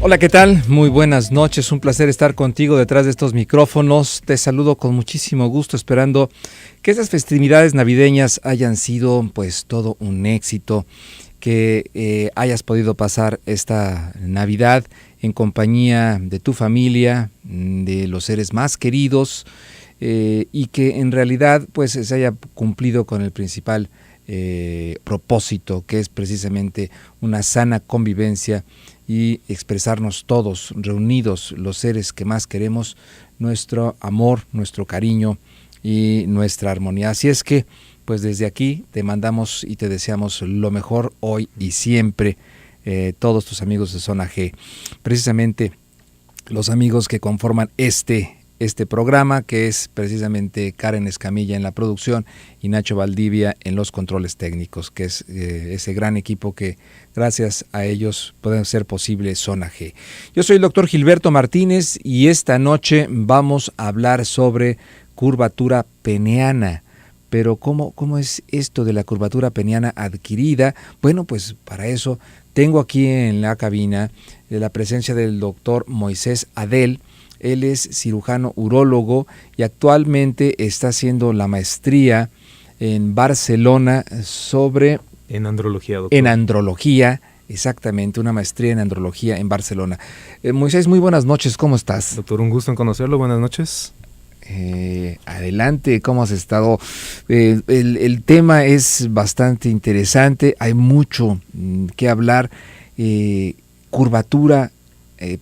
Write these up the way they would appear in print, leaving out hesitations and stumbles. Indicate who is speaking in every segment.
Speaker 1: Hola, ¿qué tal? Muy buenas noches, un placer estar contigo detrás de estos micrófonos. Te saludo con muchísimo gusto, esperando que estas festividades navideñas hayan sido pues todo un éxito, que hayas podido pasar esta Navidad en compañía de tu familia, de los seres más queridos, y que en realidad pues se haya cumplido con el principal propósito, que es precisamente una sana convivencia y expresarnos todos reunidos, los seres que más queremos, nuestro amor, nuestro cariño y nuestra armonía. Así es que pues desde aquí te mandamos y te deseamos lo mejor hoy y siempre, todos tus amigos de Zona G, precisamente los amigos que conforman este programa, que es precisamente Karen Escamilla en la producción y Nacho Valdivia en los controles técnicos, que es ese gran equipo que gracias a ellos puede ser posible Zona G. Yo soy el doctor Gilberto Martínez y esta noche vamos a hablar sobre curvatura peneana. Pero ¿cómo es esto de la curvatura peneana adquirida? Bueno, pues para eso tengo aquí en la cabina la presencia del doctor Moisés Adel. Él es cirujano urólogo y actualmente está haciendo la maestría en Barcelona sobre...
Speaker 2: En andrología, doctor.
Speaker 1: En andrología, exactamente, una maestría en andrología en Barcelona. Moisés, muy buenas noches, ¿cómo estás?
Speaker 2: Doctor, un gusto en conocerlo, buenas noches.
Speaker 1: Adelante, ¿cómo has estado? El tema es bastante interesante, hay mucho que hablar. Curvatura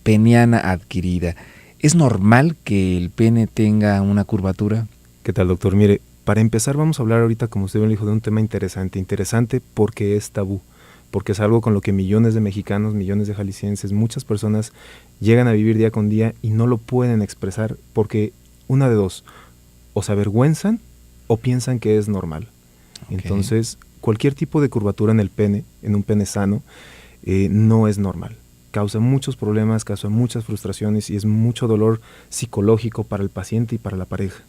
Speaker 1: peneana adquirida. ¿Es normal que el pene tenga una curvatura?
Speaker 2: ¿Qué tal, doctor? Mire, para empezar vamos a hablar ahorita, como usted me dijo, de un tema interesante porque es tabú, porque es algo con lo que millones de mexicanos, millones de jaliscienses, muchas personas llegan a vivir día con día y no lo pueden expresar porque una de dos, o se avergüenzan o piensan que es normal. Okay. Entonces, cualquier tipo de curvatura en el pene, en un pene sano, no es normal. Causa muchos problemas, causa muchas frustraciones y es mucho dolor psicológico para el paciente y para la pareja.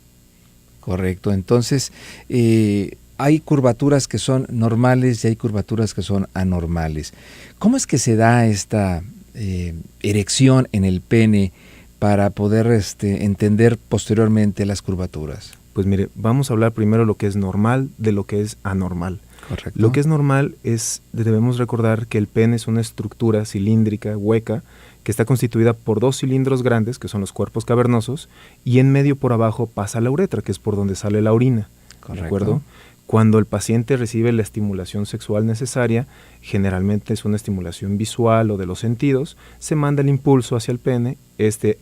Speaker 1: Correcto, entonces hay curvaturas que son normales y hay curvaturas que son anormales. ¿Cómo es que se da esta erección en el pene para poder entender posteriormente las curvaturas?
Speaker 2: Pues mire, vamos a hablar primero lo que es normal de lo que es anormal.
Speaker 1: Correcto.
Speaker 2: Lo que es normal debemos recordar que el pene es una estructura cilíndrica, hueca, que está constituida por dos cilindros grandes, que son los cuerpos cavernosos, y en medio por abajo pasa la uretra, que es por donde sale la orina.
Speaker 1: Correcto.
Speaker 2: ¿De acuerdo? Cuando el paciente recibe la estimulación sexual necesaria, generalmente es una estimulación visual o de los sentidos, se manda el impulso hacia el pene,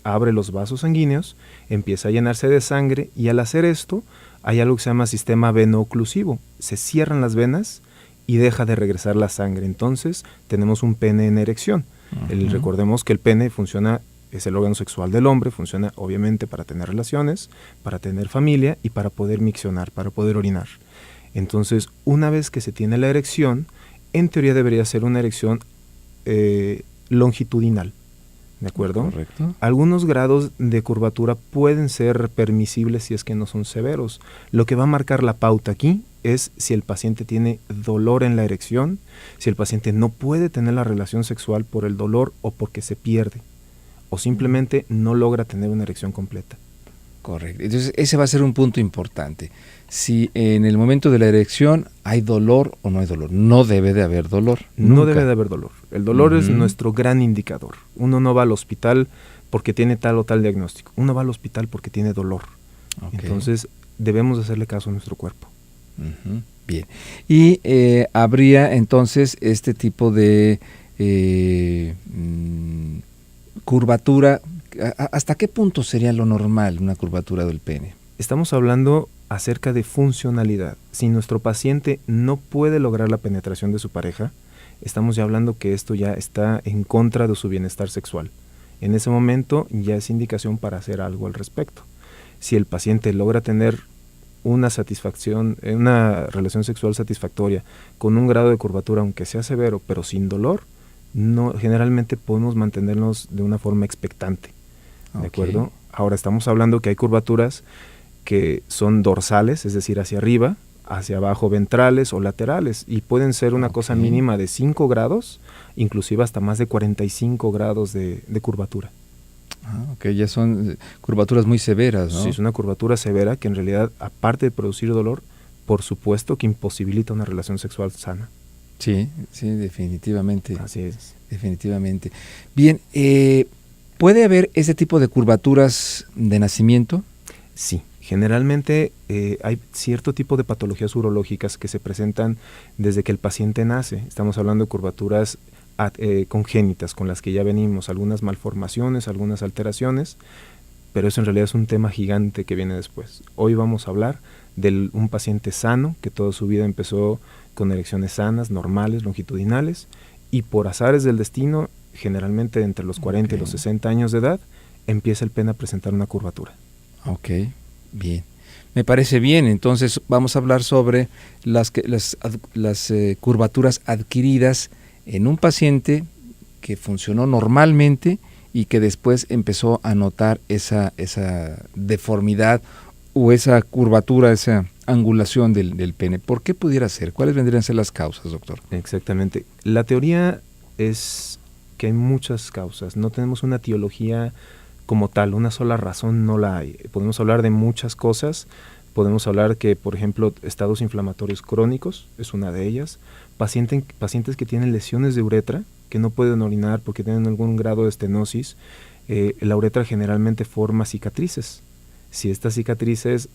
Speaker 2: abre los vasos sanguíneos, empieza a llenarse de sangre y al hacer esto hay algo que se llama sistema veno-oclusivo. Se cierran las venas y deja de regresar la sangre. Entonces tenemos un pene en erección. Uh-huh. Recordemos que el pene funciona, es el órgano sexual del hombre, funciona obviamente para tener relaciones, para tener familia y para poder miccionar, para poder orinar. Entonces, una vez que se tiene la erección, en teoría debería ser una erección longitudinal, ¿de acuerdo?
Speaker 1: Correcto.
Speaker 2: Algunos grados de curvatura pueden ser permisibles si es que no son severos. Lo que va a marcar la pauta aquí es si el paciente tiene dolor en la erección, si el paciente no puede tener la relación sexual por el dolor o porque se pierde, o simplemente no logra tener una erección completa.
Speaker 1: Correcto. Entonces, ese va a ser un punto importante. Si en el momento de la erección hay dolor o no hay dolor. No debe de haber dolor.
Speaker 2: No
Speaker 1: Nunca.
Speaker 2: debe de haber dolor. El dolor es nuestro gran indicador. Uno no va al hospital porque tiene tal o tal diagnóstico. Uno va al hospital porque tiene dolor. Okay. Entonces, debemos hacerle caso a nuestro cuerpo.
Speaker 1: Bien. Y habría entonces este tipo de curvatura. ¿Hasta qué punto sería lo normal una curvatura del pene?
Speaker 2: Estamos hablando acerca de funcionalidad. Si nuestro paciente no puede lograr la penetración de su pareja, estamos ya hablando que esto ya está en contra de su bienestar sexual. En ese momento ya es indicación para hacer algo al respecto. Si el paciente logra tener una satisfacción, una relación sexual satisfactoria con un grado de curvatura, aunque sea severo, pero sin dolor, generalmente podemos mantenernos de una forma expectante. ¿De acuerdo? Ahora estamos hablando que hay curvaturas que son dorsales, es decir, hacia arriba, hacia abajo ventrales o laterales, y pueden ser una cosa mínima de 5 grados, inclusive hasta más de 45 grados de curvatura.
Speaker 1: Ok, ya son curvaturas muy severas, ¿no?
Speaker 2: Sí, es una curvatura severa que en realidad, aparte de producir dolor, por supuesto que imposibilita una relación sexual sana.
Speaker 1: Sí, sí, definitivamente.
Speaker 2: Así es.
Speaker 1: Definitivamente. Bien, ¿puede haber ese tipo de curvaturas de nacimiento?
Speaker 2: Sí, generalmente hay cierto tipo de patologías urológicas que se presentan desde que el paciente nace. Estamos hablando de curvaturas congénitas con las que ya venimos, algunas malformaciones, algunas alteraciones, pero eso en realidad es un tema gigante que viene después. Hoy vamos a hablar de un paciente sano que toda su vida empezó con erecciones sanas, normales, longitudinales, y por azares del destino, generalmente entre los 40 y los 60 años de edad, empieza el pene a presentar una curvatura.
Speaker 1: Ok, bien. Me parece bien. Entonces vamos a hablar sobre las curvaturas adquiridas en un paciente que funcionó normalmente y que después empezó a notar esa deformidad o esa curvatura, esa angulación del pene. ¿Por qué pudiera ser? ¿Cuáles vendrían a ser las causas, doctor?
Speaker 2: Exactamente. La teoría es que hay muchas causas. No tenemos una etiología como tal, una sola razón no la hay. Podemos hablar de muchas cosas. Podemos hablar que, por ejemplo, estados inflamatorios crónicos es una de ellas. Pacientes que tienen lesiones de uretra, que no pueden orinar porque tienen algún grado de estenosis. La uretra generalmente forma cicatrices. Si estas cicatrices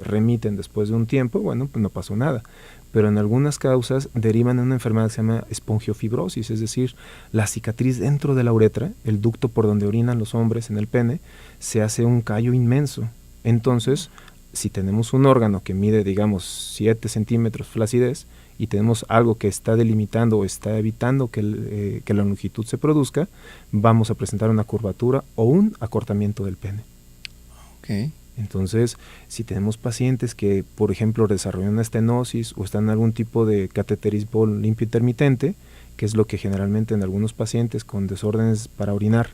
Speaker 2: remiten después de un tiempo, bueno, pues no pasó nada. Pero en algunas causas derivan en una enfermedad que se llama espongiofibrosis, es decir, la cicatriz dentro de la uretra, el ducto por donde orinan los hombres en el pene, se hace un callo inmenso. Entonces, si tenemos un órgano que mide, digamos, 7 centímetros flacidez y tenemos algo que está delimitando o está evitando que la longitud se produzca, vamos a presentar una curvatura o un acortamiento del pene.
Speaker 1: Okay.
Speaker 2: Entonces, si tenemos pacientes que, por ejemplo, desarrollan una estenosis o están en algún tipo de cateterismo limpio intermitente, que es lo que generalmente en algunos pacientes con desórdenes para orinar,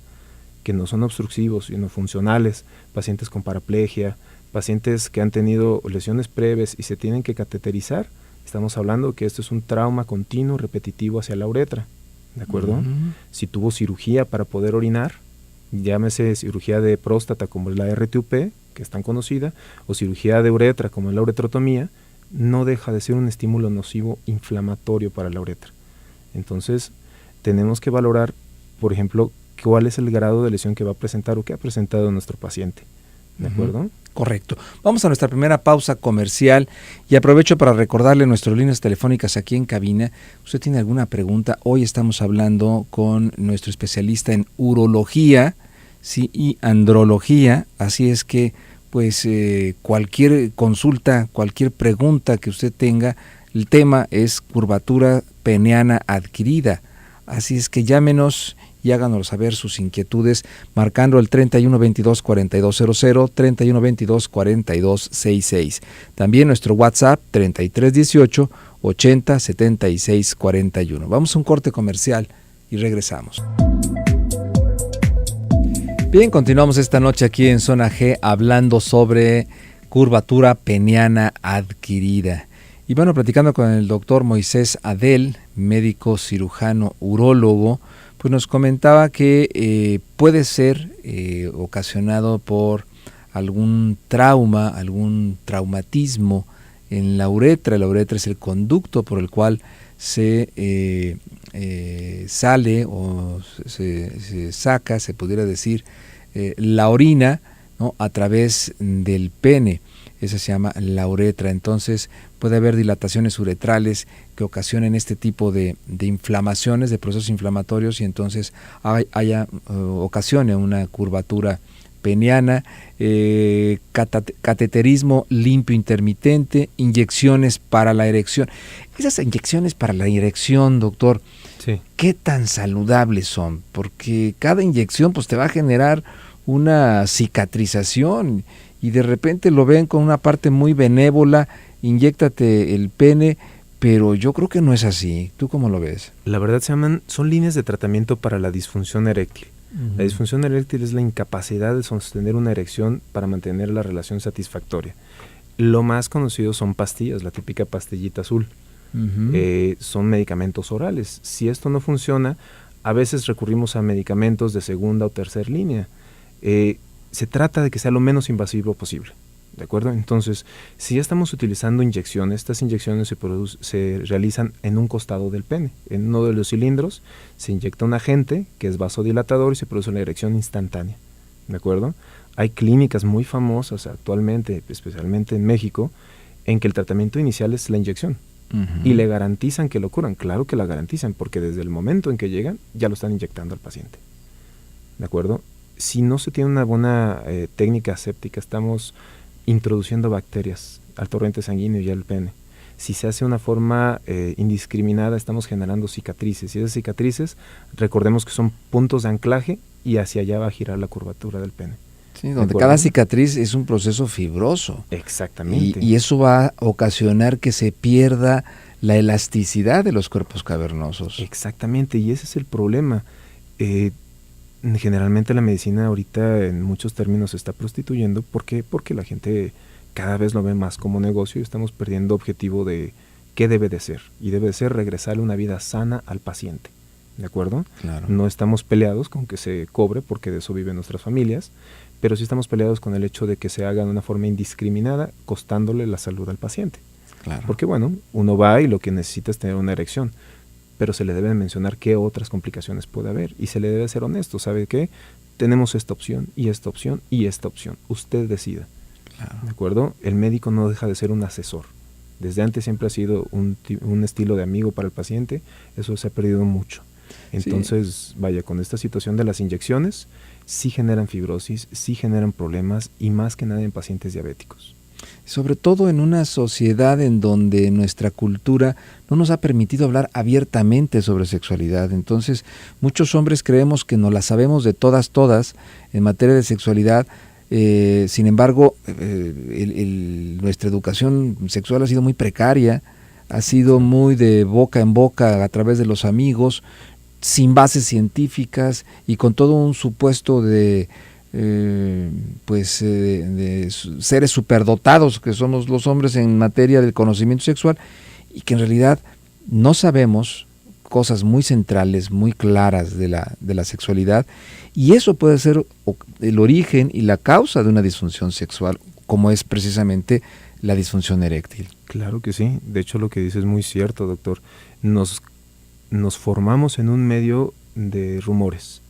Speaker 2: que no son obstructivos sino funcionales, pacientes con paraplegia, pacientes que han tenido lesiones previas y se tienen que cateterizar, estamos hablando que esto es un trauma continuo repetitivo hacia la uretra, ¿de acuerdo? Si tuvo cirugía para poder orinar, llámese cirugía de próstata como es la RTUP, que es tan conocida, o cirugía de uretra como es la uretrotomía, no deja de ser un estímulo nocivo inflamatorio para la uretra. Entonces, tenemos que valorar, por ejemplo, cuál es el grado de lesión que va a presentar o que ha presentado nuestro paciente. ¿De acuerdo?
Speaker 1: Correcto. Vamos a nuestra primera pausa comercial y aprovecho para recordarle nuestras líneas telefónicas aquí en cabina. ¿Usted tiene alguna pregunta? Hoy estamos hablando con nuestro especialista en urología, sí, y andrología, así es que pues cualquier consulta, cualquier pregunta que usted tenga, el tema es curvatura peneana adquirida, así es que llámenos y háganos saber sus inquietudes marcando el 3122-4200, 3122-4266. También nuestro WhatsApp 3318-807641. Vamos a un corte comercial y regresamos. Bien, continuamos esta noche aquí en Zona G hablando sobre curvatura peneana adquirida. Y bueno, platicando con el doctor Moisés Adel, médico cirujano urólogo, pues nos comentaba que puede ser ocasionado por algún trauma, algún traumatismo en la uretra. La uretra es el conducto por el cual se sale o se saca, se pudiera decir, la orina, ¿no?, a través del pene. Esa se llama la uretra. Entonces puede haber dilataciones uretrales que ocasionen este tipo de inflamaciones, de procesos inflamatorios, y entonces ocasione una curvatura peniana, cateterismo limpio intermitente, inyecciones para la erección. Esas inyecciones para la erección, doctor,
Speaker 2: sí,
Speaker 1: ¿qué tan saludables son? Porque cada inyección pues te va a generar una cicatrización y de repente lo ven con una parte muy benévola, inyéctate el pene, pero yo creo que no es así. ¿Tú cómo lo ves?
Speaker 2: La verdad son líneas de tratamiento para la disfunción eréctil. Uh-huh. La disfunción eréctil es la incapacidad de sostener una erección para mantener la relación satisfactoria. Lo más conocido son pastillas, la típica pastillita azul. Son medicamentos orales. Si esto no funciona, a veces recurrimos a medicamentos de segunda o tercera línea. Se trata de que sea lo menos invasivo posible, ¿de acuerdo? Entonces, si ya estamos utilizando inyecciones, estas inyecciones se realizan en un costado del pene. En uno de los cilindros se inyecta un agente que es vasodilatador y se produce una erección instantánea, ¿de acuerdo? Hay clínicas muy famosas actualmente, especialmente en México, en que el tratamiento inicial es la inyección. Y le garantizan que lo curan. Claro que la garantizan, porque desde el momento en que llegan, ya lo están inyectando al paciente. ¿De acuerdo? Si no se tiene una buena técnica aséptica, estamos introduciendo bacterias al torrente sanguíneo y al pene. Si se hace de una forma indiscriminada, estamos generando cicatrices. Y esas cicatrices, recordemos que son puntos de anclaje y hacia allá va a girar la curvatura del pene.
Speaker 1: Sí, donde cada cicatriz es un proceso fibroso.
Speaker 2: Exactamente.
Speaker 1: Y eso va a ocasionar que se pierda la elasticidad de los cuerpos cavernosos.
Speaker 2: Exactamente, y ese es el problema. Generalmente la medicina ahorita en muchos términos se está prostituyendo. ¿Por qué? Porque la gente cada vez lo ve más como negocio y estamos perdiendo objetivo de qué debe de ser. Y debe de ser regresarle una vida sana al paciente. ¿De acuerdo?
Speaker 1: Claro.
Speaker 2: No estamos peleados con que se cobre, porque de eso viven nuestras familias, pero sí estamos peleados con el hecho de que se haga de una forma indiscriminada, costándole la salud al paciente.
Speaker 1: Claro.
Speaker 2: Porque bueno, uno va y lo que necesita es tener una erección, pero se le debe mencionar qué otras complicaciones puede haber y se le debe ser honesto. ¿Sabe qué? Tenemos esta opción y esta opción y esta opción. Usted decida.
Speaker 1: Claro.
Speaker 2: ¿De acuerdo? El médico no deja de ser un asesor. Desde antes siempre ha sido un estilo de amigo para el paciente. Eso se ha perdido mucho. Entonces, vaya, con esta situación de las inyecciones, sí generan fibrosis, sí generan problemas y más que nada en pacientes diabéticos.
Speaker 1: Sobre todo en una sociedad en donde nuestra cultura no nos ha permitido hablar abiertamente sobre sexualidad. Entonces, muchos hombres creemos que nos la sabemos de todas en materia de sexualidad. Sin embargo, nuestra educación sexual ha sido muy precaria, ha sido muy de boca en boca a través de los amigos, sin bases científicas y con todo un supuesto de seres superdotados que somos los hombres en materia del conocimiento sexual, y que en realidad no sabemos cosas muy centrales, muy claras de la sexualidad, y eso puede ser el origen y la causa de una disfunción sexual, como es precisamente la disfunción eréctil.
Speaker 2: Claro que sí, de hecho lo que dice es muy cierto, doctor. Nos formamos en un medio de rumores,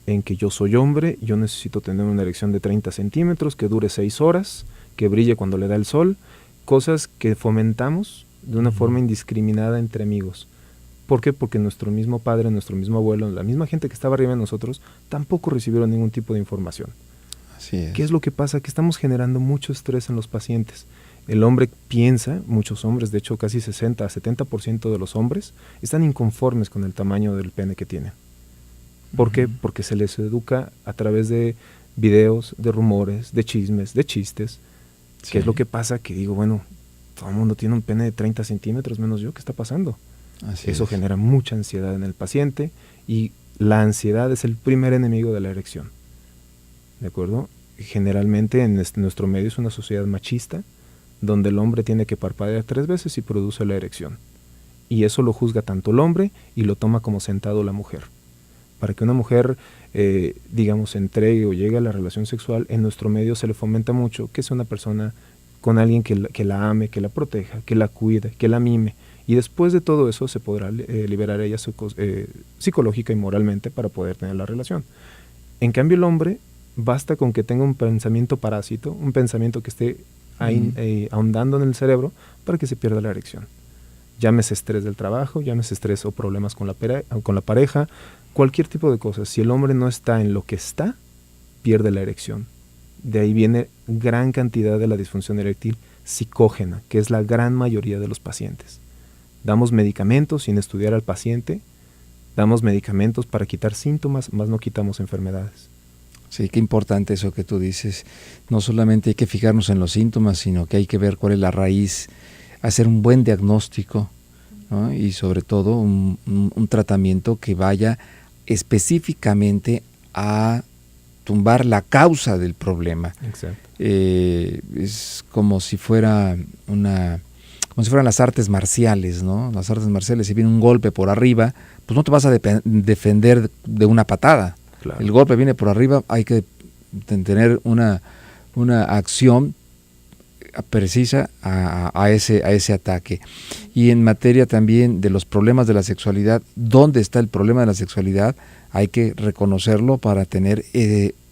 Speaker 2: en que yo soy hombre, yo necesito tener una erección de 30 centímetros, que dure 6 horas, que brille cuando le da el sol, cosas que fomentamos de una forma indiscriminada entre amigos. ¿Por qué? Porque nuestro mismo padre, nuestro mismo abuelo, la misma gente que estaba arriba de nosotros, tampoco recibieron ningún tipo de información.
Speaker 1: Así es.
Speaker 2: ¿Qué es lo que pasa? Que estamos generando mucho estrés en los pacientes. El hombre piensa, muchos hombres, de hecho casi 60 a 70% de los hombres, están inconformes con el tamaño del pene que tienen. ¿Por qué? Porque se les educa a través de videos, de rumores, de chismes, de chistes. Sí. ¿Qué es lo que pasa? Que digo, bueno, todo el mundo tiene un pene de 30 centímetros menos yo, ¿qué está pasando? Eso genera mucha ansiedad en el paciente, y la ansiedad es el primer enemigo de la erección. ¿De acuerdo? Generalmente en nuestro medio es una sociedad machista, donde el hombre tiene que parpadear 3 veces y produce la erección. Y eso lo juzga tanto el hombre y lo toma como sentado la mujer. Para que una mujer, digamos, entregue o llegue a la relación sexual, en nuestro medio se le fomenta mucho que sea una persona con alguien que la ame, que la proteja, que la cuide, que la mime. Y después de todo eso se podrá liberar ella psicológica y moralmente para poder tener la relación. En cambio el hombre, basta con que tenga un pensamiento parásito, un pensamiento que esté ahondando en el cerebro para que se pierda la erección. Llámese estrés del trabajo, llámese estrés o problemas con la pareja, cualquier tipo de cosas. Si el hombre no está en lo que está, pierde la erección. De ahí viene gran cantidad de la disfunción eréctil psicógena, que es la gran mayoría de los pacientes. Damos medicamentos sin estudiar al paciente, damos medicamentos para quitar síntomas, más no quitamos enfermedades.
Speaker 1: Sí, qué importante eso que tú dices. No solamente hay que fijarnos en los síntomas, sino que hay que ver cuál es la raíz, hacer un buen diagnóstico, ¿no? Y sobre todo un tratamiento que vaya específicamente a tumbar la causa del problema.
Speaker 2: Exacto.
Speaker 1: Es como si fuera como si fueran las artes marciales, ¿no? Las artes marciales, si viene un golpe por arriba, pues no te vas a defender de una patada.
Speaker 2: Claro.
Speaker 1: El golpe viene por arriba, hay que tener una acción precisa a ese ataque. Y en materia también de los problemas de la sexualidad, ¿dónde está el problema de la sexualidad? Hay que reconocerlo para tener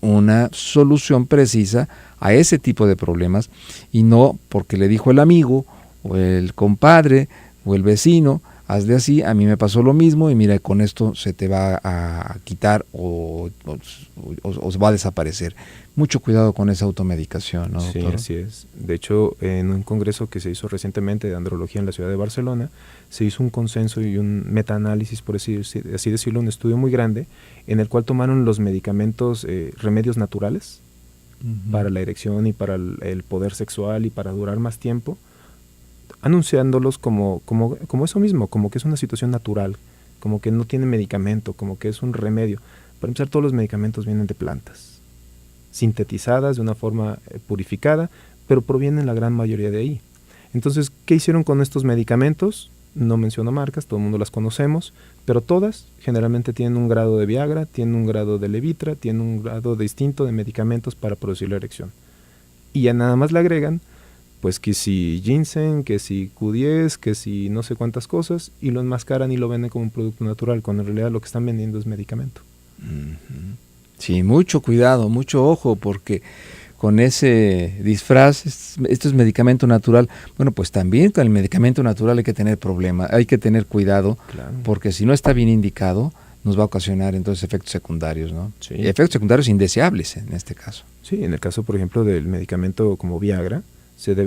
Speaker 1: una solución precisa a ese tipo de problemas, y no porque le dijo el amigo o el compadre o el vecino, hazle así, a mí me pasó lo mismo y mira, con esto se te va a quitar o va a desaparecer. Mucho cuidado con esa automedicación, ¿no, doctor?
Speaker 2: Sí, así es. De hecho, en un congreso que se hizo recientemente de andrología en la ciudad de Barcelona, se hizo un consenso y un metaanálisis, por así decirlo, un estudio muy grande, en el cual tomaron los medicamentos, remedios naturales, para la erección y para el poder sexual y para durar más tiempo, anunciándolos como eso mismo, como que es una situación natural, como que no tiene medicamento, como que es un remedio. Para empezar, todos los medicamentos vienen de plantas, sintetizadas de una forma purificada, pero provienen la gran mayoría de ahí. Entonces, ¿qué hicieron con estos medicamentos? No menciono marcas, todo el mundo las conocemos, pero todas generalmente tienen un grado de Viagra, tienen un grado de Levitra, tienen un grado distinto de medicamentos para producir la erección. Y ya nada más le agregan, pues que si ginseng, que si Q10, que si no sé cuántas cosas, y lo enmascaran y lo venden como un producto natural, cuando en realidad lo que están vendiendo es medicamento.
Speaker 1: Sí, mucho cuidado, mucho ojo, porque con ese disfraz, esto es medicamento natural. Bueno, pues también con el medicamento natural hay que tener problema, hay que tener cuidado, claro, porque si no está bien indicado, nos va a ocasionar entonces efectos secundarios, ¿no?
Speaker 2: Sí.
Speaker 1: Y efectos secundarios indeseables en este caso.
Speaker 2: Sí, en el caso, por ejemplo, del medicamento como Viagra,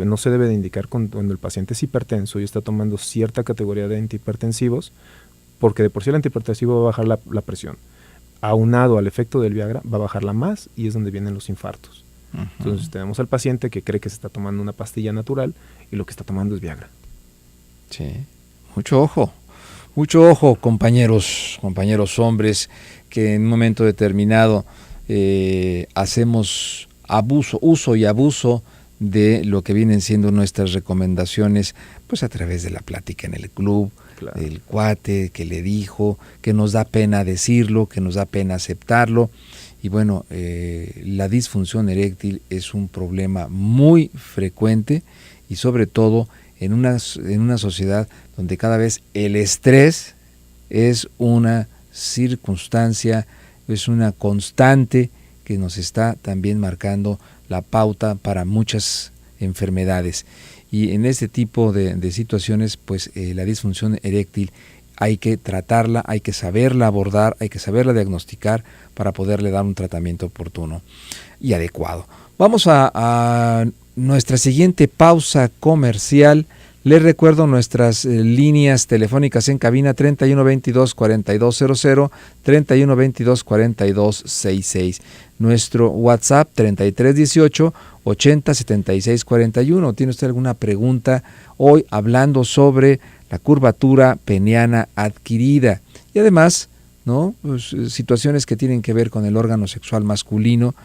Speaker 2: no se debe de indicar cuando el paciente es hipertenso y está tomando cierta categoría de antihipertensivos, porque de por sí el antihipertensivo va a bajar la presión. Aunado al efecto del Viagra, va a bajarla más y es donde vienen los infartos. Entonces tenemos al paciente que cree que se está tomando una pastilla natural y lo que está tomando es Viagra.
Speaker 1: Sí, mucho ojo, compañeros hombres, que en un momento determinado hacemos uso y abuso de lo que vienen siendo nuestras recomendaciones, pues a través de la plática en el club, claro, del cuate que le dijo, que nos da pena decirlo, que nos da pena aceptarlo. Y bueno, la disfunción eréctil es un problema muy frecuente y sobre todo en una sociedad donde cada vez el estrés es una circunstancia, es una constante que nos está también marcando la pauta para muchas enfermedades. Y en este tipo de situaciones, pues la disfunción eréctil hay que tratarla, hay que saberla abordar, hay que saberla diagnosticar para poderle dar un tratamiento oportuno y adecuado. Vamos a nuestra siguiente pausa comercial. Les recuerdo nuestras líneas telefónicas en cabina 3122-4200, 3122-4266. Nuestro WhatsApp 3318-807641. ¿Tiene usted alguna pregunta hoy hablando sobre la curvatura peniana adquirida? Y además, ¿no? Pues, situaciones que tienen que ver con el órgano sexual masculino,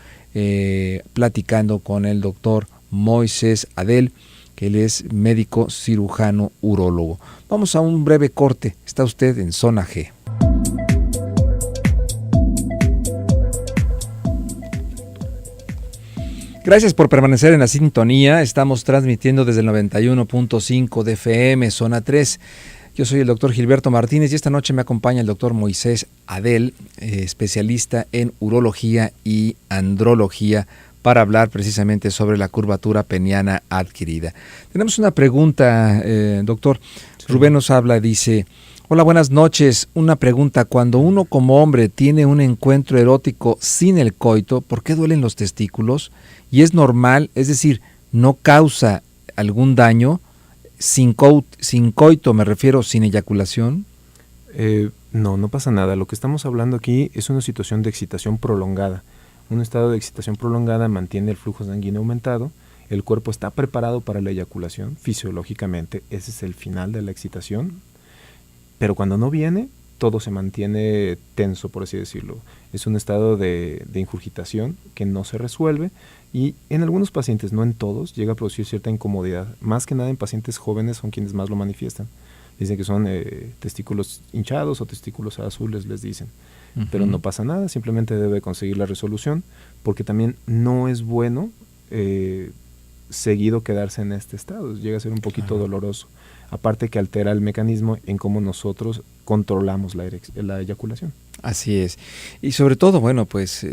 Speaker 1: platicando con el doctor Moisés Adel, que él es médico cirujano urólogo. Vamos a un breve corte. Está usted en Zona G. Gracias por permanecer en la sintonía. Estamos transmitiendo desde el 91.5 de FM, Zona 3. Yo soy el doctor Gilberto Martínez y esta noche me acompaña el doctor Moisés Adel, especialista en urología y andrología, para hablar precisamente sobre la curvatura peniana adquirida. Tenemos una pregunta, doctor. Sí. Rubén nos habla, dice: hola, buenas noches. Una pregunta: cuando uno como hombre tiene un encuentro erótico sin el coito, ¿por qué duelen los testículos? ¿Y es normal? Es decir, ¿no causa algún daño? Sin coito me refiero, sin eyaculación.
Speaker 2: No pasa nada. Lo que estamos hablando aquí es una situación de excitación prolongada. Un estado de excitación prolongada mantiene el flujo sanguíneo aumentado, el cuerpo está preparado para la eyaculación, fisiológicamente ese es el final de la excitación, pero cuando no viene, todo se mantiene tenso, por así decirlo. Es un estado de ingurgitación que no se resuelve y en algunos pacientes, no en todos, llega a producir cierta incomodidad. Más que nada en pacientes jóvenes son quienes más lo manifiestan. Dicen que son testículos hinchados o testículos azules, les dicen. Pero no pasa nada, simplemente debe conseguir la resolución, porque también no es bueno seguido quedarse en este estado, llega a ser un poquito doloroso, aparte que altera el mecanismo en cómo nosotros controlamos la eyaculación.
Speaker 1: Así es, y sobre todo, bueno, pues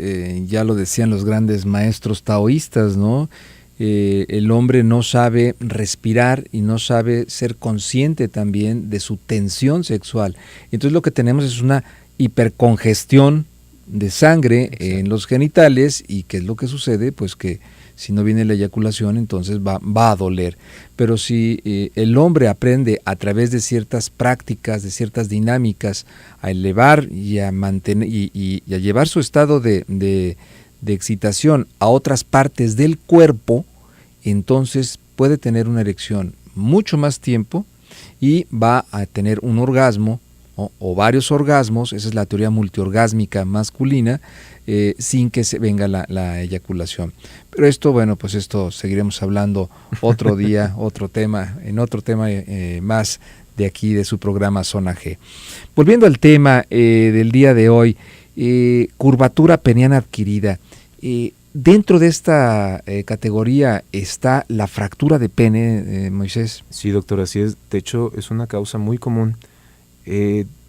Speaker 1: ya lo decían los grandes maestros taoístas, ¿no? El hombre no sabe respirar y no sabe ser consciente también de su tensión sexual. Entonces lo que tenemos es una hipercongestión de sangre en los genitales. ¿Y qué es lo que sucede? Pues que si no viene la eyaculación, entonces va a doler. Pero si el hombre aprende a través de ciertas prácticas, de ciertas dinámicas, a elevar y a mantener y a llevar su estado de excitación a otras partes del cuerpo, entonces puede tener una erección mucho más tiempo y va a tener un orgasmo o varios orgasmos, esa es la teoría multiorgásmica masculina, sin que se venga la eyaculación. Pero esto, bueno, pues esto seguiremos hablando otro día, en otro tema más de aquí, de su programa Zona G. Volviendo al tema del día de hoy, curvatura peniana adquirida. Dentro de esta categoría está la fractura de pene, Moisés.
Speaker 2: Sí, doctor, así es. De hecho, es una causa muy común.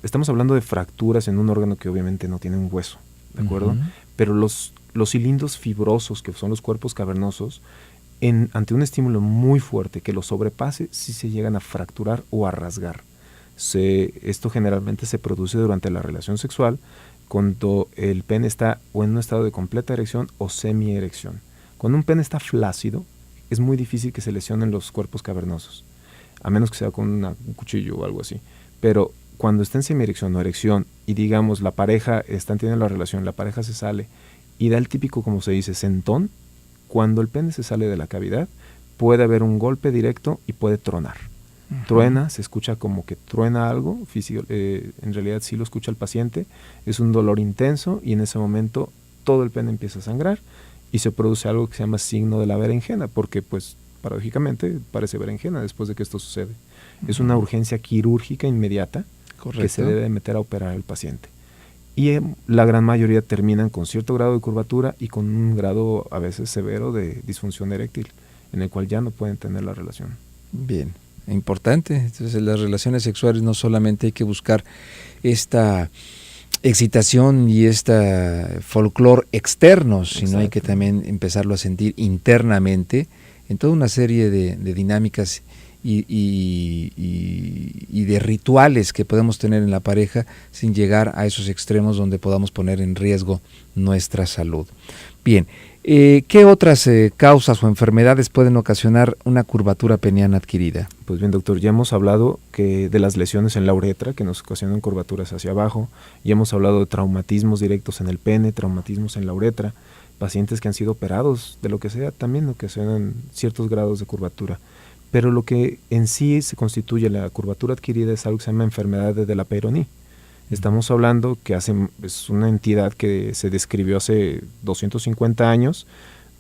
Speaker 2: Estamos hablando de fracturas en un órgano que obviamente no tiene un hueso, ¿de acuerdo? Pero los cilindros fibrosos, que son los cuerpos cavernosos, ante un estímulo muy fuerte que los sobrepase, sí se llegan a fracturar o a rasgar. Esto generalmente se produce durante la relación sexual, cuando el pene está o en un estado de completa erección o semierección. Cuando un pene está flácido, es muy difícil que se lesionen los cuerpos cavernosos, a menos que sea con un cuchillo o algo así. Pero cuando está en semierección o erección y digamos la pareja están teniendo la relación, la pareja se sale y da el típico, como se dice, sentón, cuando el pene se sale de la cavidad puede haber un golpe directo y puede tronar. Truena, se escucha como que truena algo, en realidad sí lo escucha el paciente, es un dolor intenso y en ese momento todo el pene empieza a sangrar y se produce algo que se llama signo de la berenjena, porque pues paradójicamente parece berenjena después de que esto sucede. Es una urgencia quirúrgica inmediata. Correcto. Que se debe meter a operar al paciente. Y la gran mayoría terminan con cierto grado de curvatura y con un grado a veces severo de disfunción eréctil, en el cual ya no pueden tener la relación.
Speaker 1: Bien, importante. Entonces, en las relaciones sexuales no solamente hay que buscar esta excitación y este folclore externo, sino hay que también empezarlo a sentir internamente en toda una serie de dinámicas y de rituales que podemos tener en la pareja sin llegar a esos extremos donde podamos poner en riesgo nuestra salud. Bien, ¿qué otras causas o enfermedades pueden ocasionar una curvatura peniana adquirida?
Speaker 2: Pues bien, doctor, ya hemos hablado de las lesiones en la uretra que nos ocasionan curvaturas hacia abajo, ya hemos hablado de traumatismos directos en el pene, traumatismos en la uretra, pacientes que han sido operados de lo que sea también ocasionan ciertos grados de curvatura. Pero lo que en sí se constituye la curvatura adquirida es algo que se llama enfermedad de la Peyronie. Estamos hablando que es una entidad que se describió hace 250 años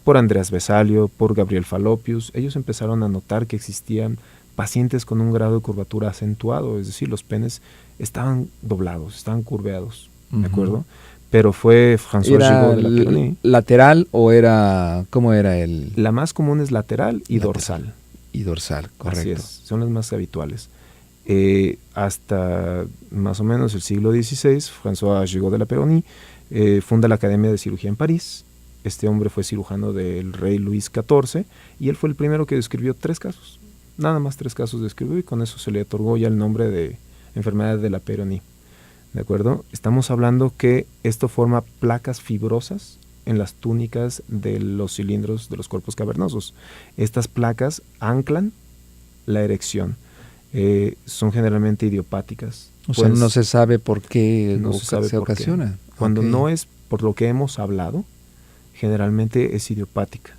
Speaker 2: por Andreas Vesalio, por Gabriel Fallopius. Ellos empezaron a notar que existían pacientes con un grado de curvatura acentuado, es decir, los penes estaban doblados, estaban curveados, ¿de acuerdo? Pero fue François Gigot de la Peyronie.
Speaker 1: ¿Lateral o era, cómo era el...?
Speaker 2: La más común es lateral y dorsal.
Speaker 1: Y dorsal, correcto.
Speaker 2: Así es, son las más habituales. Hasta más o menos el siglo XVI, François Gigot de la Peyronie funda la Academia de Cirugía en París. Este hombre fue cirujano del rey Luis XIV y él fue el primero que describió 3 casos. Nada más 3 casos describió y con eso se le otorgó ya el nombre de enfermedad de la Peyronie. ¿De acuerdo? Estamos hablando que esto forma placas fibrosas en las túnicas de los cilindros de los cuerpos cavernosos. Estas placas anclan la erección. Son generalmente idiopáticas.
Speaker 1: O sea, no se sabe por qué se ocasiona.
Speaker 2: Cuando no es por lo que hemos hablado, generalmente es idiopática.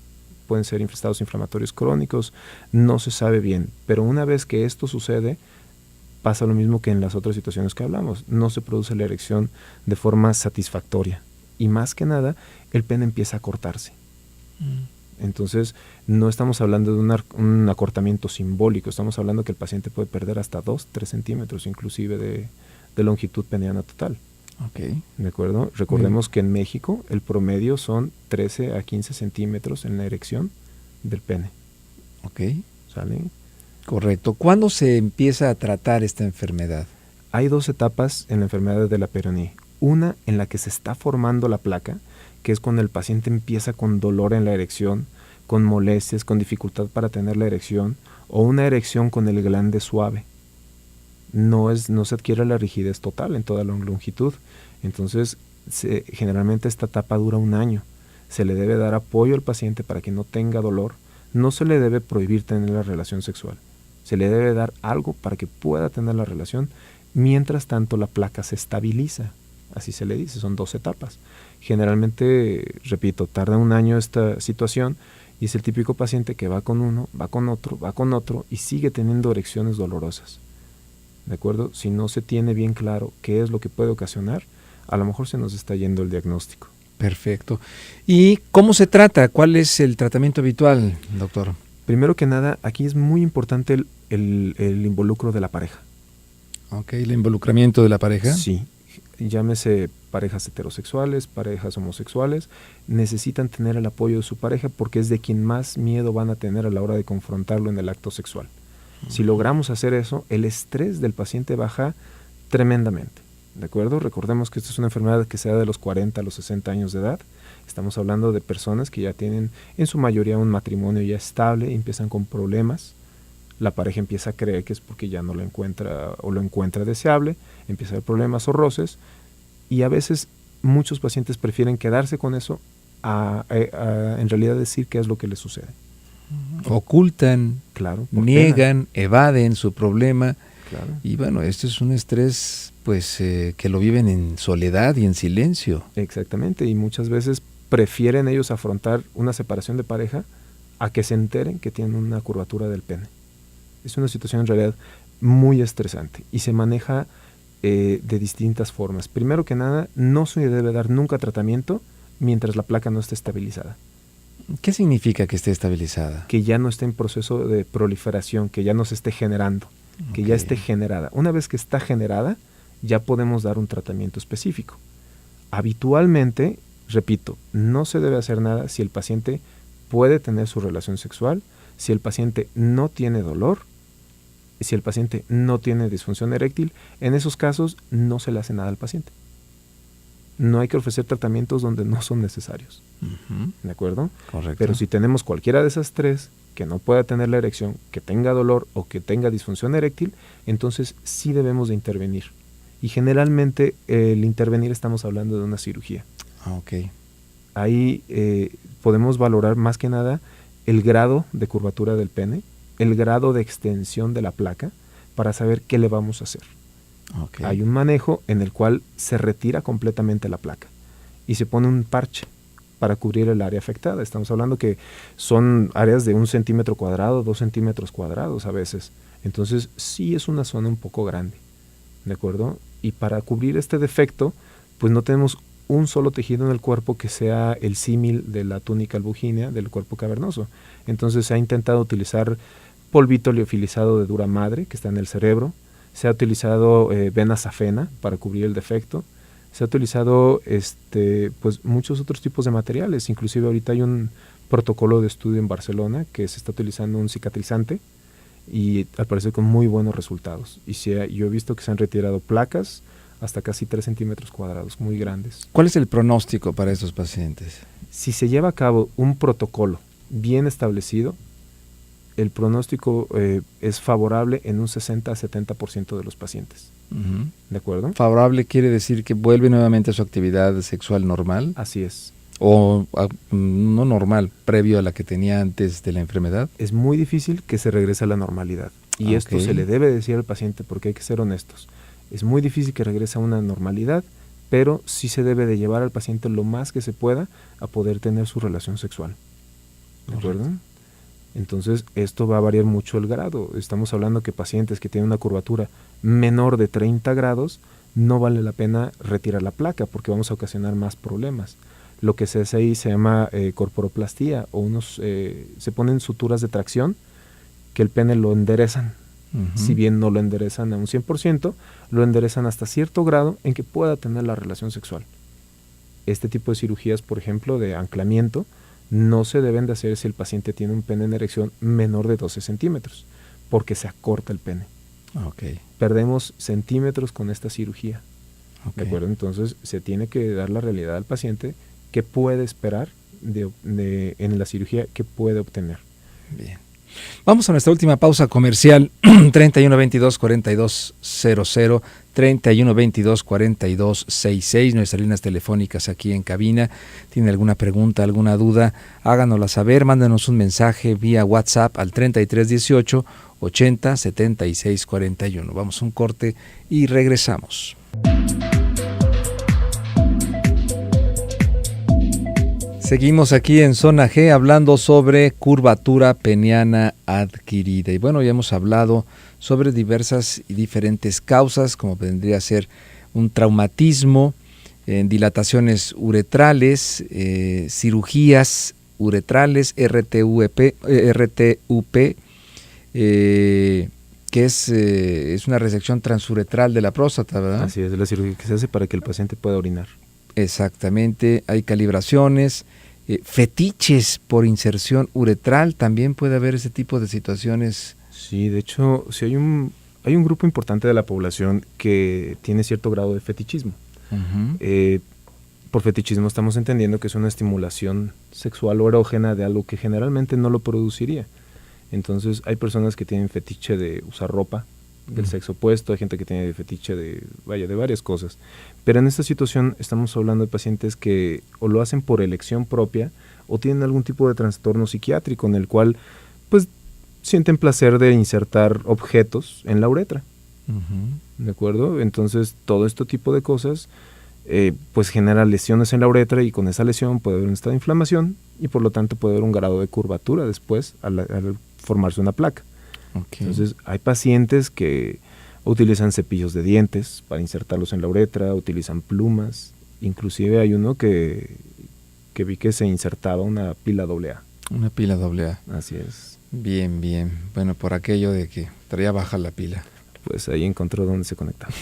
Speaker 2: Pueden ser estados inflamatorios crónicos, no se sabe bien. Pero una vez que esto sucede, pasa lo mismo que en las otras situaciones que hablamos. No se produce la erección de forma satisfactoria. Y más que nada, el pene empieza a cortarse. Entonces, no estamos hablando de un acortamiento simbólico, estamos hablando que el paciente puede perder hasta 2-3 centímetros inclusive de longitud peneana total.
Speaker 1: Okay.
Speaker 2: ¿De acuerdo? Recordemos que en México el promedio son 13 a 15 centímetros en la erección del pene.
Speaker 1: Ok.
Speaker 2: ¿Sale?
Speaker 1: Correcto. ¿Cuándo se empieza a tratar esta enfermedad?
Speaker 2: Hay 2 etapas en la enfermedad de la peronía. Una en la que se está formando la placa, que es cuando el paciente empieza con dolor en la erección, con molestias, con dificultad para tener la erección, o una erección con el glande suave. No se adquiere la rigidez total en toda la longitud. Entonces, generalmente esta etapa dura 1 año. Se le debe dar apoyo al paciente para que no tenga dolor. No se le debe prohibir tener la relación sexual. Se le debe dar algo para que pueda tener la relación. Mientras tanto, la placa se estabiliza. Así se le dice, son 2 etapas. Generalmente, repito, tarda 1 año esta situación y es el típico paciente que va con uno, va con otro y sigue teniendo erecciones dolorosas. ¿De acuerdo? Si no se tiene bien claro qué es lo que puede ocasionar, a lo mejor se nos está yendo el diagnóstico.
Speaker 1: Perfecto. ¿Y cómo se trata? ¿Cuál es el tratamiento habitual, doctor?
Speaker 2: Primero que nada, aquí es muy importante el involucro de la pareja.
Speaker 1: Ok, el involucramiento de la pareja.
Speaker 2: Sí, llámese parejas heterosexuales, parejas homosexuales, necesitan tener el apoyo de su pareja porque es de quien más miedo van a tener a la hora de confrontarlo en el acto sexual. Si logramos hacer eso, el estrés del paciente baja tremendamente. ¿De acuerdo? Recordemos que esta es una enfermedad que se da de los 40 a los 60 años de edad. Estamos hablando de personas que ya tienen en su mayoría un matrimonio ya estable y empiezan con problemas. La pareja empieza a creer que es porque ya no lo encuentra o lo encuentra deseable, empieza a haber problemas o roces y a veces muchos pacientes prefieren quedarse con eso a en realidad decir qué es lo que les sucede.
Speaker 1: Ocultan,
Speaker 2: claro,
Speaker 1: niegan, evaden su problema.
Speaker 2: Claro.
Speaker 1: Y bueno, esto es un estrés pues que lo viven en soledad y en silencio.
Speaker 2: Exactamente, y muchas veces prefieren ellos afrontar una separación de pareja a que se enteren que tienen una curvatura del pene. Es una situación en realidad muy estresante y se maneja de distintas formas. Primero que nada, no se debe dar nunca tratamiento mientras la placa no esté estabilizada.
Speaker 1: ¿Qué significa que esté estabilizada?
Speaker 2: Que ya no esté en proceso de proliferación, que ya no se esté generando, que ya esté generada. Una vez que está generada, ya podemos dar un tratamiento específico. Habitualmente, repito, no se debe hacer nada si el paciente puede tener su relación sexual, si el paciente no tiene dolor, si el paciente no tiene disfunción eréctil. En esos casos no se le hace nada al paciente. No hay que ofrecer tratamientos donde no son necesarios. ¿De acuerdo?
Speaker 1: Correcto.
Speaker 2: Pero si tenemos cualquiera de esas 3, que no pueda tener la erección, que tenga dolor o que tenga disfunción eréctil, entonces sí debemos de intervenir. Y generalmente el intervenir estamos hablando de una cirugía.
Speaker 1: Ok.
Speaker 2: Ahí podemos valorar más que nada el grado de curvatura del pene, el grado de extensión de la placa, para saber qué le vamos a hacer.
Speaker 1: Okay.
Speaker 2: Hay un manejo en el cual se retira completamente la placa y se pone un parche para cubrir el área afectada. Estamos hablando que son áreas de 1 centímetro cuadrado, 2 centímetros cuadrados a veces. Entonces sí es una zona un poco grande, ¿de acuerdo? Y para cubrir este defecto, pues no tenemos un solo tejido en el cuerpo que sea el símil de la túnica albugínea del cuerpo cavernoso. Entonces se ha intentado utilizar polvito liofilizado de dura madre que está en el cerebro. Se ha utilizado vena safena para cubrir el defecto. Se ha utilizado pues muchos otros tipos de materiales. Inclusive ahorita hay un protocolo de estudio en Barcelona que se está utilizando un cicatrizante y al parecer con muy buenos resultados. Y yo he visto que se han retirado placas hasta casi 3 centímetros cuadrados, muy grandes.
Speaker 1: ¿Cuál es el pronóstico para estos pacientes?
Speaker 2: Si se lleva a cabo un protocolo bien establecido, el pronóstico es favorable en un 60 a 70% de los pacientes. ¿De acuerdo?
Speaker 1: ¿Favorable quiere decir que vuelve nuevamente a su actividad sexual normal?
Speaker 2: Así es.
Speaker 1: ¿O no normal, previo a la que tenía antes de la enfermedad?
Speaker 2: Es muy difícil que se regrese a la normalidad. Y esto se le debe decir al paciente porque hay que ser honestos. Es muy difícil que regrese a una normalidad, pero sí se debe de llevar al paciente lo más que se pueda a poder tener su relación sexual. ¿De acuerdo? Entonces, esto va a variar mucho el grado. Estamos hablando que pacientes que tienen una curvatura menor de 30 grados, no vale la pena retirar la placa porque vamos a ocasionar más problemas. Lo que se hace ahí se llama corporoplastía, o se ponen suturas de tracción que el pene lo enderezan. Si bien no lo enderezan a un 100%, lo enderezan hasta cierto grado en que pueda tener la relación sexual. Este tipo de cirugías, por ejemplo, de anclamiento, no se deben de hacer si el paciente tiene un pene en erección menor de 12 centímetros, porque se acorta el pene. Perdemos centímetros con esta cirugía. ¿De acuerdo? Entonces, se tiene que dar la realidad al paciente qué puede esperar en la cirugía, qué puede obtener.
Speaker 1: Bien. Vamos a nuestra última pausa comercial. 3122-4200, 3122-4266, nuestras líneas telefónicas aquí en cabina. ¿Tiene alguna pregunta, alguna duda? Háganosla saber, mándanos un mensaje vía WhatsApp al 3318 80 76 41. Vamos a un corte y regresamos. Seguimos aquí en Zona G hablando sobre curvatura peniana adquirida. Y bueno, ya hemos hablado sobre diversas y diferentes causas, como vendría a ser un traumatismo, dilataciones uretrales, cirugías uretrales, RTUP, que es una resección transuretral de la próstata, ¿verdad?
Speaker 2: Así es, la cirugía que se hace para que el paciente pueda orinar.
Speaker 1: Exactamente, hay calibraciones, fetiches por inserción uretral, también puede haber ese tipo de situaciones.
Speaker 2: Sí, de hecho, sí hay un grupo importante de la población que tiene cierto grado de fetichismo. Por fetichismo estamos entendiendo que es una estimulación sexual o erógena de algo que generalmente no lo produciría. Entonces hay personas que tienen fetiche de usar ropa del sexo opuesto, hay gente que tiene fetiche de varias cosas. Pero en esta situación estamos hablando de pacientes que o lo hacen por elección propia o tienen algún tipo de trastorno psiquiátrico en el cual pues sienten placer de insertar objetos en la uretra. ¿De acuerdo? Entonces todo este tipo de cosas pues genera lesiones en la uretra, y con esa lesión puede haber un estado de inflamación y por lo tanto puede haber un grado de curvatura después al formarse una placa. Entonces hay pacientes que utilizan cepillos de dientes para insertarlos en la uretra, utilizan plumas, inclusive hay uno que vi que se insertaba una pila AA.
Speaker 1: Una pila AA.
Speaker 2: Así es.
Speaker 1: Bien, bien. Bueno, por aquello de que traía baja la pila.
Speaker 2: Pues ahí encontró dónde se conectaba.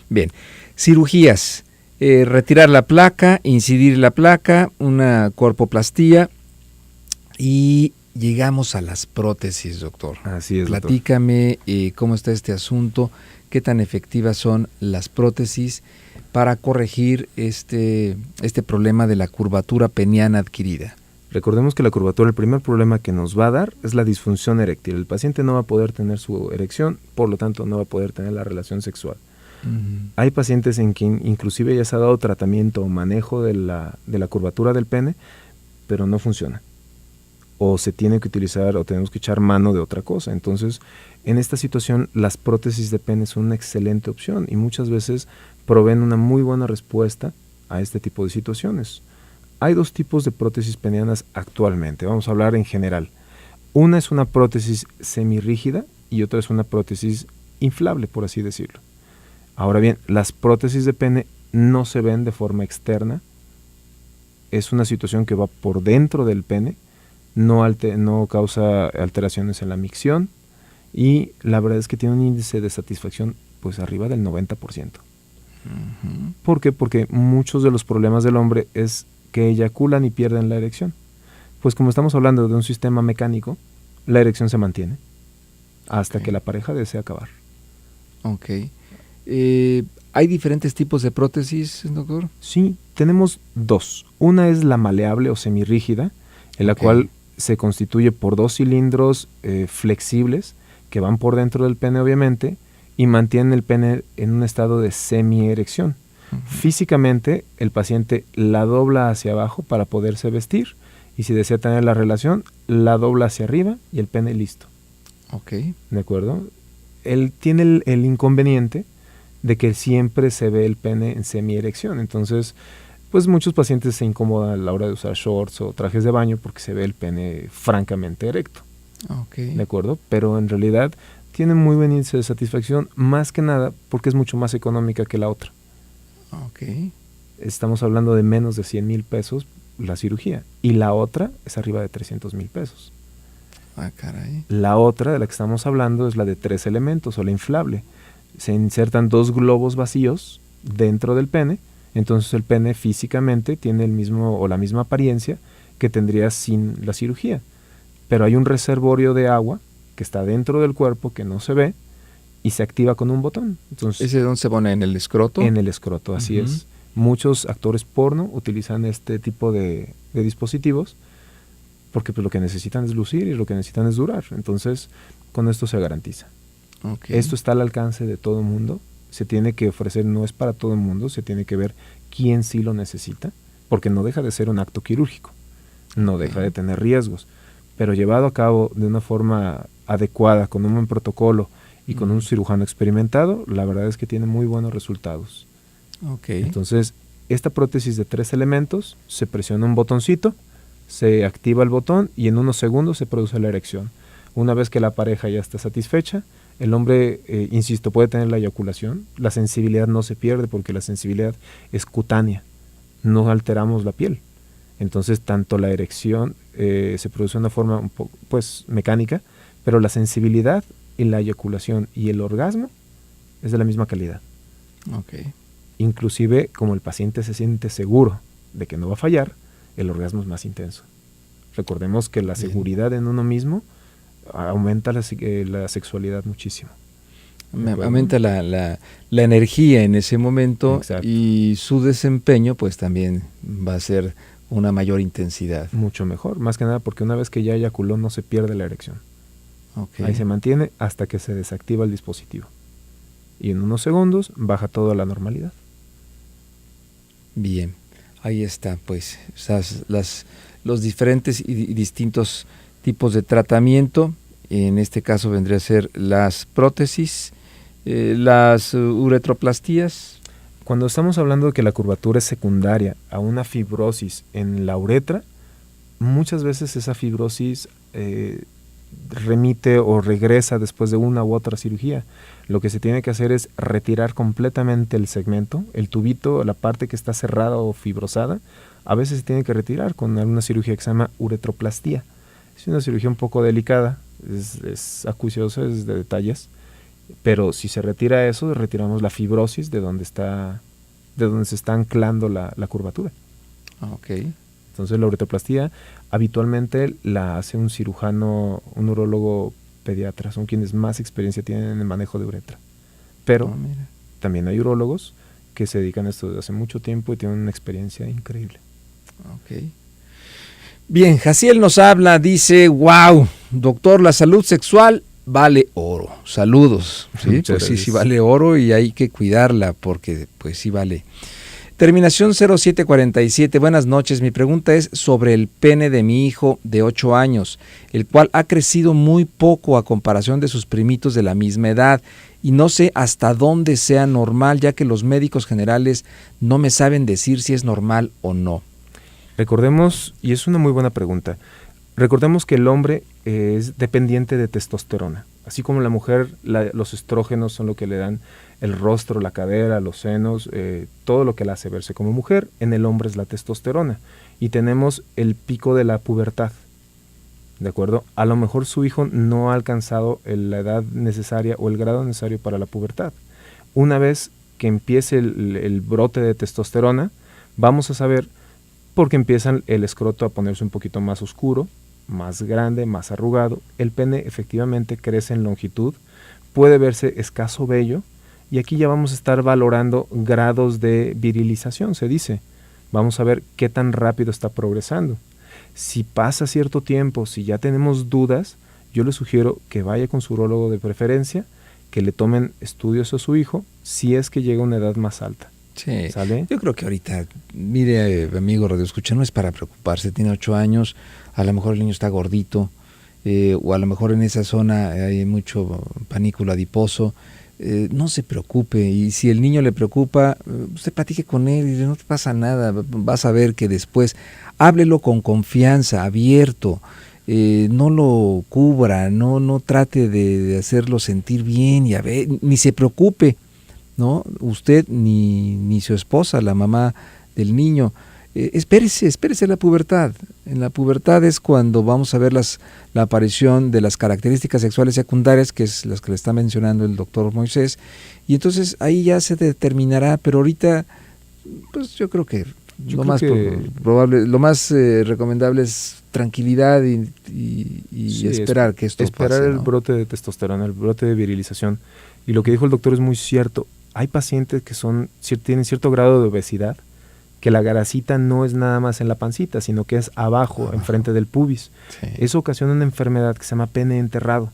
Speaker 1: Bien, cirugías, retirar la placa, incidir la placa, una corpoplastía y llegamos a las prótesis, doctor.
Speaker 2: Así es,
Speaker 1: Platícame cómo está este asunto, qué tan efectivas son las prótesis para corregir este problema de la curvatura peniana adquirida.
Speaker 2: Recordemos que la curvatura, el primer problema que nos va a dar es la disfunción eréctil. El paciente no va a poder tener su erección, por lo tanto no va a poder tener la relación sexual. Hay pacientes en quien inclusive ya se ha dado tratamiento o manejo de la curvatura del pene, pero no funciona. O se tiene que utilizar o tenemos que echar mano de otra cosa. Entonces, en esta situación, las prótesis de pene son una excelente opción y muchas veces proveen una muy buena respuesta a este tipo de situaciones. Hay dos tipos de prótesis penianas actualmente. Vamos a hablar en general. Una es una prótesis semirrígida y otra es una prótesis inflable, por así decirlo. Ahora bien, las prótesis de pene no se ven de forma externa. Es una situación que va por dentro del pene. No causa alteraciones en la micción y la verdad es que tiene un índice de satisfacción pues arriba del 90%. ¿Por qué? Porque muchos de los problemas del hombre es que eyaculan y pierden la erección. Pues como estamos hablando de un sistema mecánico, la erección se mantiene hasta que la pareja desee acabar.
Speaker 1: Ok. ¿Hay diferentes tipos de prótesis, doctor?
Speaker 2: Sí, tenemos dos. Una es la maleable o semirrígida, en la cual se constituye por dos cilindros flexibles que van por dentro del pene, obviamente, y mantienen el pene en un estado de semierección. Físicamente, el paciente la dobla hacia abajo para poderse vestir, y si desea tener la relación, la dobla hacia arriba y el pene listo. ¿De acuerdo? Él tiene el inconveniente de que siempre se ve el pene en semierección. Entonces, pues muchos pacientes se incomodan a la hora de usar shorts o trajes de baño porque se ve el pene francamente erecto.
Speaker 1: Okay.
Speaker 2: ¿De acuerdo? Pero en realidad tiene muy buen índice de satisfacción, más que nada porque es mucho más económica que la otra.
Speaker 1: Okay.
Speaker 2: Estamos hablando de menos de 100,000 pesos la cirugía, y la otra es arriba de 300,000 pesos.
Speaker 1: Ah, caray.
Speaker 2: La otra de la que estamos hablando es la de 3 elementos o la inflable. Se insertan 2 globos vacíos dentro del pene, entonces el pene físicamente tiene el mismo o la misma apariencia que tendría sin la cirugía, pero hay un reservorio de agua que está dentro del cuerpo que no se ve y se activa con un botón. Entonces,
Speaker 1: ¿ese dónde se pone? ¿En el escroto?
Speaker 2: en el escroto, así es. Muchos actores porno utilizan este tipo de dispositivos porque pues, lo que necesitan es lucir y lo que necesitan es durar. Entonces, con esto se garantiza.
Speaker 1: Okay.
Speaker 2: Esto está al alcance de todo el mundo. Se tiene que ofrecer, no es para todo el mundo, se tiene que ver quién sí lo necesita, porque no deja de ser un acto quirúrgico, no deja de tener riesgos, pero llevado a cabo de una forma adecuada, con un buen protocolo y con un cirujano experimentado, la verdad es que tiene muy buenos resultados.
Speaker 1: Okay.
Speaker 2: Entonces, esta prótesis de 3 elementos, se presiona un botoncito, se activa el botón y en unos segundos se produce la erección. Una vez que la pareja ya está satisfecha, el hombre, insisto, puede tener la eyaculación, la sensibilidad no se pierde porque la sensibilidad es cutánea, no alteramos la piel. Entonces, tanto la erección se produce de una forma un poco, pues, mecánica, pero la sensibilidad y la eyaculación y el orgasmo es de la misma calidad.
Speaker 1: Okay.
Speaker 2: Inclusive, como el paciente se siente seguro de que no va a fallar, el orgasmo es más intenso. Recordemos que la seguridad en uno mismo aumenta la sexualidad muchísimo.
Speaker 1: Aumenta la energía en ese momento. Exacto. Y su desempeño pues también va a ser una mayor intensidad.
Speaker 2: Mucho mejor, más que nada porque una vez que ya eyaculó no se pierde la erección.
Speaker 1: Okay.
Speaker 2: Ahí se mantiene hasta que se desactiva el dispositivo. Y en unos segundos baja todo a la normalidad.
Speaker 1: Bien, ahí está pues los diferentes y distintos tipos de tratamiento. En este caso vendría a ser las prótesis, las uretroplastías.
Speaker 2: Cuando estamos hablando de que la curvatura es secundaria a una fibrosis en la uretra, muchas veces esa fibrosis remite o regresa después de una u otra cirugía. Lo que se tiene que hacer es retirar completamente el segmento, el tubito, la parte que está cerrada o fibrosada. A veces se tiene que retirar con alguna cirugía que se llama uretroplastía. Es una cirugía un poco delicada, es acuciosa, es de detalles, pero si se retira eso, retiramos la fibrosis de donde se está anclando la curvatura.
Speaker 1: Okay.
Speaker 2: Entonces la uretroplastía habitualmente la hace un cirujano, un urólogo pediatra, son quienes más experiencia tienen en el manejo de uretra. Pero también hay urólogos que se dedican a esto desde hace mucho tiempo y tienen una experiencia increíble.
Speaker 1: Okay. Bien, Jaciel nos habla, dice, wow, doctor, la salud sexual vale oro. Saludos. Sí, pues sí vale oro y hay que cuidarla porque pues sí vale. Terminación 0747, buenas noches, mi pregunta es sobre el pene de mi hijo de 8 años, el cual ha crecido muy poco a comparación de sus primitos de la misma edad y no sé hasta dónde sea normal, ya que los médicos generales no me saben decir si es normal o no.
Speaker 2: Recordemos, y es una muy buena pregunta, recordemos que el hombre es dependiente de testosterona, así como la mujer, los estrógenos son lo que le dan el rostro, la cadera, los senos, todo lo que la hace verse como mujer. En el hombre es la testosterona y tenemos el pico de la pubertad, ¿de acuerdo? A lo mejor su hijo no ha alcanzado la edad necesaria o el grado necesario para la pubertad. Una vez que empiece el brote de testosterona, vamos a saber porque empieza el escroto a ponerse un poquito más oscuro, más grande, más arrugado. El pene efectivamente crece en longitud, puede verse escaso vello. Y aquí ya vamos a estar valorando grados de virilización, se dice. Vamos a ver qué tan rápido está progresando. Si pasa cierto tiempo, si ya tenemos dudas, yo le sugiero que vaya con su urólogo de preferencia, que le tomen estudios a su hijo, si es que llega a una edad más alta.
Speaker 1: Sí,
Speaker 2: ¿sale?
Speaker 1: Yo creo que ahorita, mire, amigo Radio Escucha, no es para preocuparse, tiene 8 años, a lo mejor el niño está gordito, o a lo mejor en esa zona hay mucho panículo adiposo. no se preocupe, y si el niño le preocupa, usted platique con él y no te pasa nada, vas a ver que después, háblelo con confianza, abierto, no lo cubra, no trate de hacerlo sentir bien, y a ver, ni se preocupe, ¿no? Usted ni su esposa, la mamá del niño. Espérese la pubertad. En la pubertad es cuando vamos a ver la aparición de las características sexuales secundarias, que es las que le está mencionando el doctor Moisés, y entonces ahí ya se determinará, pero ahorita, pues yo creo que lo más probable, lo más recomendable es tranquilidad y sí, esperar que esto pase,
Speaker 2: esperar el brote de testosterona, el brote de virilización. Y lo que dijo el doctor es muy cierto. Hay pacientes que tienen cierto grado de obesidad, que la grasita no es nada más en la pancita, sino que es abajo, enfrente del pubis. Sí. Eso ocasiona una enfermedad que se llama pene enterrado.